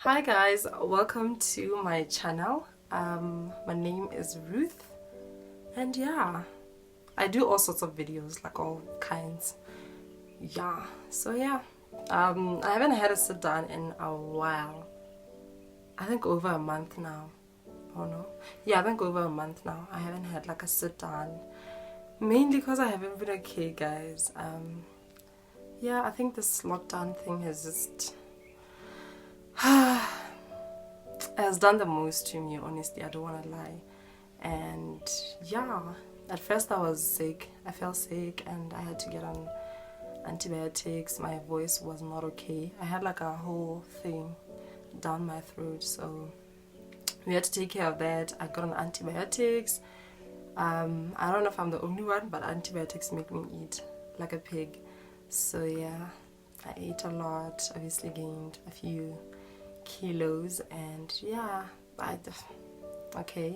Hi guys, welcome to my channel. My name is Ruth, and yeah, I do all sorts of videos, like all kinds. I haven't had a sit down in a while. I think over a month now. Oh no, yeah, I think over a month now. I haven't had like a sit down, mainly because I haven't been okay, guys. Yeah, I think this lockdown thing has just has done the most to me, honestly. I don't want to lie. And yeah, at first I was sick. I felt sick and I had to get on antibiotics. My voice was not okay. I had like a whole thing down my throat, so we had to take care of that. I got on antibiotics. I don't know if I'm the only one, but antibiotics make me eat like a pig. So yeah, I ate a lot, obviously gained a few kilos, and yeah, okay.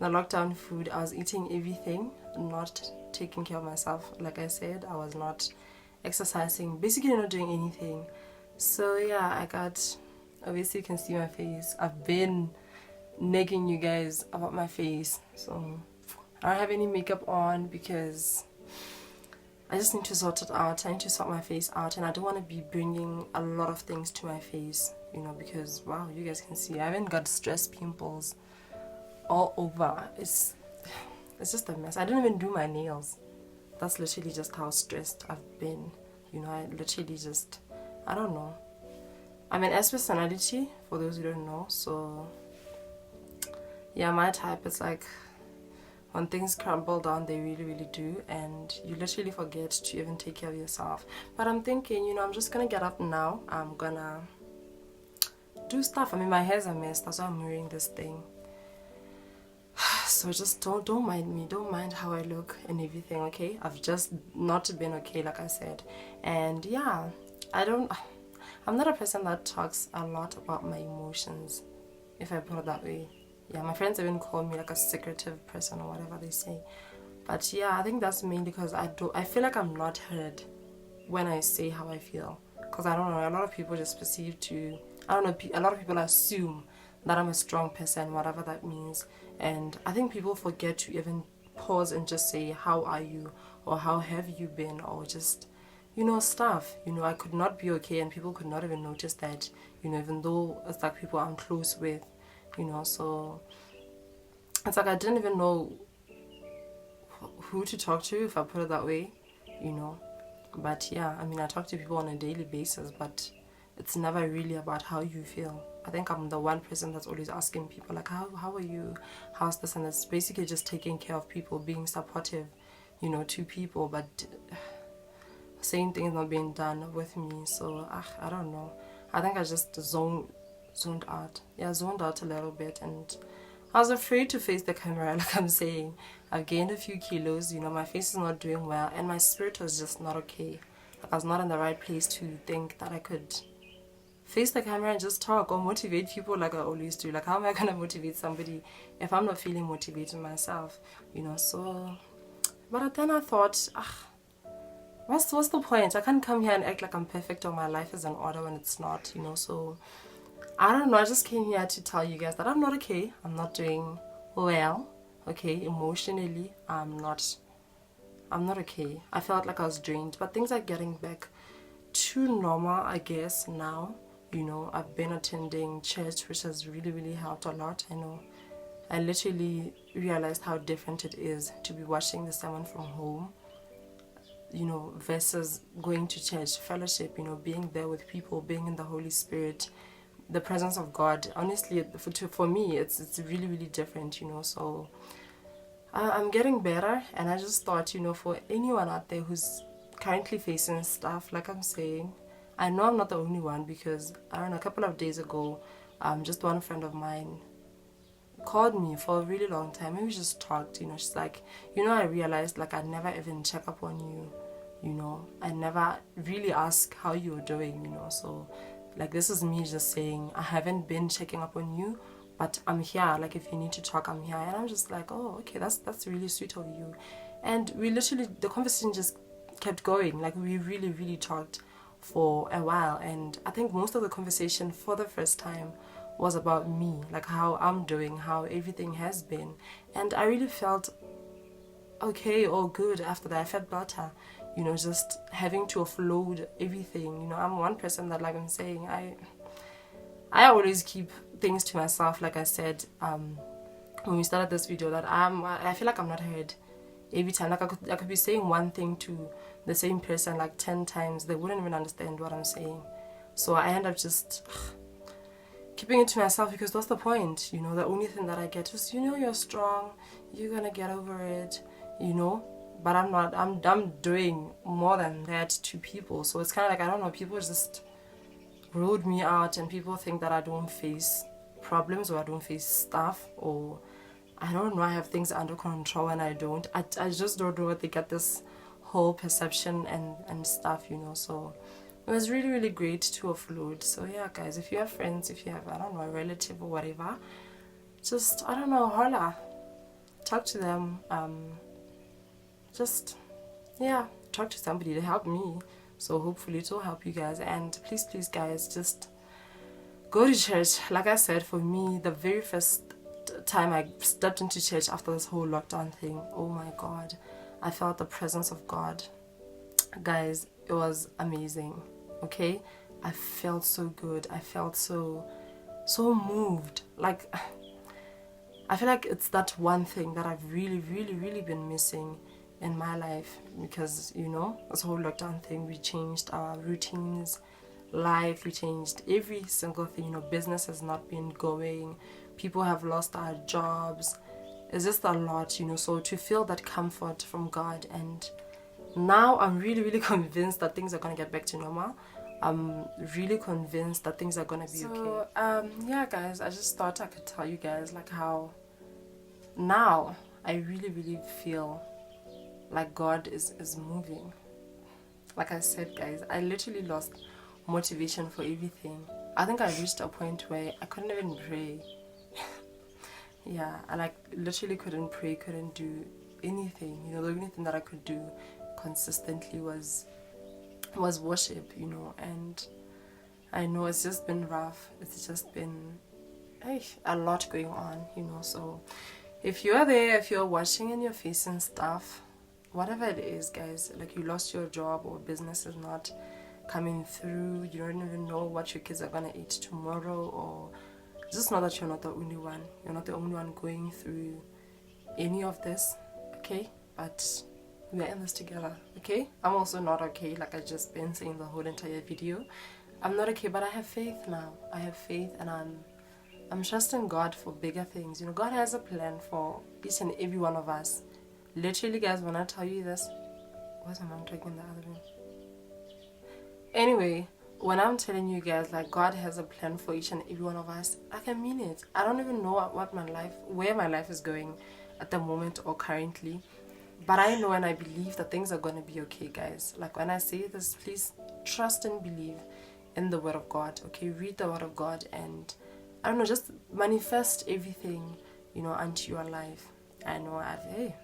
The lockdown food, I was eating everything, not taking care of myself. Like I said, I was not exercising, basically not doing anything. So yeah, obviously you can see my face. I've been nagging you guys about my face, so I don't have any makeup on because I just need to sort it out. I need to sort my face out, and I don't want to be bringing a lot of things to my face, because wow, you guys can see I haven't got stress pimples all over. It's just a mess. I didn't even do my nails. That's literally just how stressed I've been. I literally just, I don't know. I'm an S personality, for those who don't know. So yeah, my type is like, when things crumble down, they really, really do, and you literally forget to even take care of yourself. But I'm thinking, I'm just gonna get up now. I'm gonna do stuff. I mean, my hair's a mess. That's why I'm wearing this thing. So just don't mind me. Don't mind how I look and everything, okay? I've just not been okay, like I said. And yeah, I'm not a person that talks a lot about my emotions, if I put it that way. Yeah, my friends even call me like a secretive person or whatever they say. But yeah, I think that's mainly because I feel like I'm not heard when I say how I feel. Because I don't know, a lot of people just a lot of people assume that I'm a strong person, whatever that means. And I think people forget to even pause and just say, how are you? Or how have you been? Or just, stuff. I could not be okay, and people could not even notice that, even though it's like people I'm close with, so it's like I didn't even know who to talk to, if I put it that way, you know. But yeah, I mean, I talk to people on a daily basis, but it's never really about how you feel. I think I'm the one person that's always asking people, like, how are you? How's this? And it's basically just taking care of people, being supportive, to people, but same thing is not being done with me. So I don't know. I think I just zoned out. Yeah, zoned out a little bit, and I was afraid to face the camera. Like I'm saying, I've gained a few kilos. My face is not doing well, and my spirit was just not okay. Like I was not in the right place to think that I could face the camera and just talk or motivate people like I always do. Like, how am I gonna motivate somebody if I'm not feeling motivated myself? So. But then I thought, what's the point? I can't come here and act like I'm perfect or my life is in order when it's not. So I don't know. I just came here to tell you guys that I'm not okay. I'm not doing well. Okay, emotionally, I'm not okay. I felt like I was drained, but things are getting back to normal, I guess, now. I've been attending church, which has really, really helped a lot. I know. I literally realized how different it is to be watching the sermon from home, versus going to church, fellowship, being there with people, being in the Holy Spirit, the presence of God. Honestly, for me, it's really, really different, so I'm getting better, and I just thought, for anyone out there who's currently facing stuff, like I'm saying, I know I'm not the only one, because I don't know, a couple of days ago, just one friend of mine called me for a really long time, and we just talked. She's like, I realized, like, I never even check up on you. I never really ask how you're doing. So like, this is me just saying I haven't been checking up on you, but I'm here. Like, if you need to talk, I'm here. And I'm just like, oh, okay, that's really sweet of you. And we literally, the conversation just kept going. Like, we really, really talked for a while, and I think most of the conversation for the first time was about me, like how I'm doing, how everything has been. And I really felt okay or good after that. I felt better, just having to offload everything. I'm one person that, like I'm saying, I always keep things to myself. Like I said, when we started this video, that I feel like I'm not heard every time. Like I could be saying one thing to the same person like 10 times, they wouldn't even understand what I'm saying. So I end up just keeping it to myself, because what's the point? The only thing that I get is, you're strong, you're gonna get over it, but I'm not. I'm doing more than that to people. So it's kind of like, I don't know, people just ruled me out, and people think that I don't face problems, or I don't face stuff, or I don't know, I have things under control, and I don't. I just don't know what they get this whole perception and stuff, so it was really, really great to offload. So yeah, guys, if you have friends, if you have, I don't know, a relative or whatever, just, I don't know, holla, talk to them, just, yeah, talk to somebody to help me. So hopefully it will help you guys. And please, please, guys, just go to church. Like I said, for me, the very first time I stepped into church after this whole lockdown thing, oh my God, I felt the presence of God. Guys, it was amazing. Okay, I felt so good. I felt so moved. Like, I feel like it's that one thing that I've really, really, really been missing in my life, because this whole lockdown thing, we changed our routines, life, we changed every single thing. Business has not been going, people have lost our jobs. It's just a lot, so to feel that comfort from God. And now I'm really, really convinced that things are going to get back to normal. I'm really convinced that things are going to be okay. Yeah, guys, I just thought I could tell you guys like how now I really, really feel like God is moving. Like I said, guys, I literally lost motivation for everything. I think I reached a point where I couldn't even pray. Yeah, I like literally couldn't pray, couldn't do anything. The only thing that I could do consistently was worship, and I know it's just been rough. It's just been a lot going on, so if you're there, if you're watching and you're facing stuff, whatever it is, guys, like you lost your job or business is not coming through, you don't even know what your kids are gonna eat tomorrow, or just know that you're not the only one. You're not the only one going through any of this, okay? But we're in this together, okay? I'm also not okay, like I just been saying the whole entire video. I'm not okay, but I have faith now. I have faith, and I'm trusting God for bigger things. God has a plan for each and every one of us. Literally, guys, when I tell you this, what's my mom talking in the other room? Anyway, when I'm telling you guys, like, God has a plan for each and every one of us, I can mean it. I don't even know where my life is going at the moment or currently, but I know and I believe that things are going to be okay, guys. Like, when I say this, please trust and believe in the Word of God, okay? Read the Word of God, and I don't know, just manifest everything, unto your life. I know,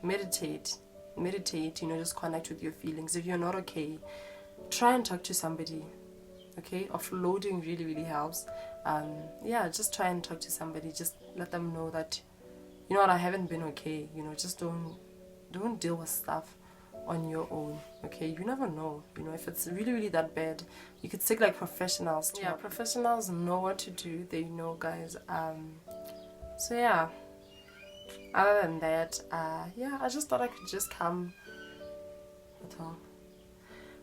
meditate, just connect with your feelings. If you're not okay, try and talk to somebody, okay? Offloading really, really helps. Yeah, just try and talk to somebody. Just let them know that, what, I haven't been okay. Just don't deal with stuff on your own, okay? You never know, if it's really, really that bad, you could seek like professionals too. Yeah, professionals know what to do. They know, guys. So yeah, other than that, yeah, I just thought I could just come.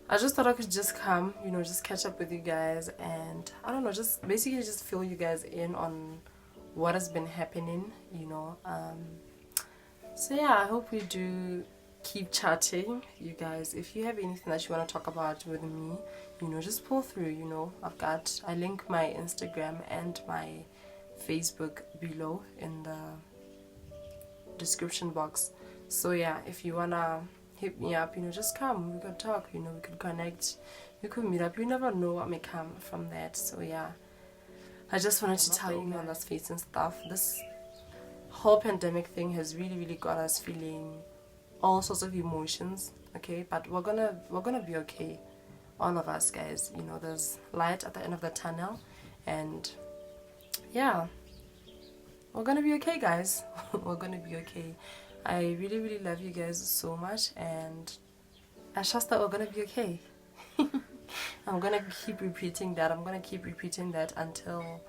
I just thought I could just come, just catch up with you guys, and I don't know, just basically just fill you guys in on what has been happening, so yeah, I hope we do keep chatting, you guys. If you have anything that you want to talk about with me, just pull through. I link my Instagram and my Facebook below in the description box. So yeah, if you wanna hit me up, just come, we could talk, we could connect, we could meet up. You never know what may come from that. So yeah, I just wanted to tell you on this face and stuff. This whole pandemic thing has really, really got us feeling all sorts of emotions, okay? But we're gonna be okay. all of us, guys. You know, there's light at the end of the tunnel, and yeah, we're gonna be okay, guys. We're gonna be okay. I really, really love you guys so much, and I trust that we're gonna be okay. I'm gonna keep repeating that. I'm gonna keep repeating that until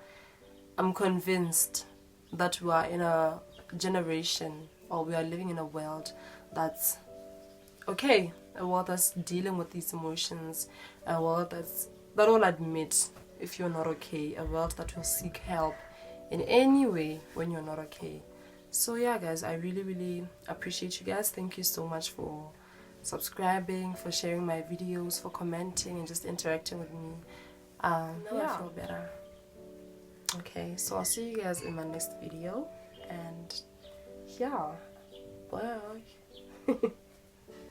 I'm convinced that we are in a generation, or we are living in a world that's okay, a world that's dealing with these emotions, a world that will admit if you're not okay, a world that will seek help in any way when you're not okay. So yeah, guys, I really, really appreciate you guys. Thank you so much for subscribing, for sharing my videos, for commenting and just interacting with me. Now I feel better. Okay, so I'll see you guys in my next video, and yeah, bye.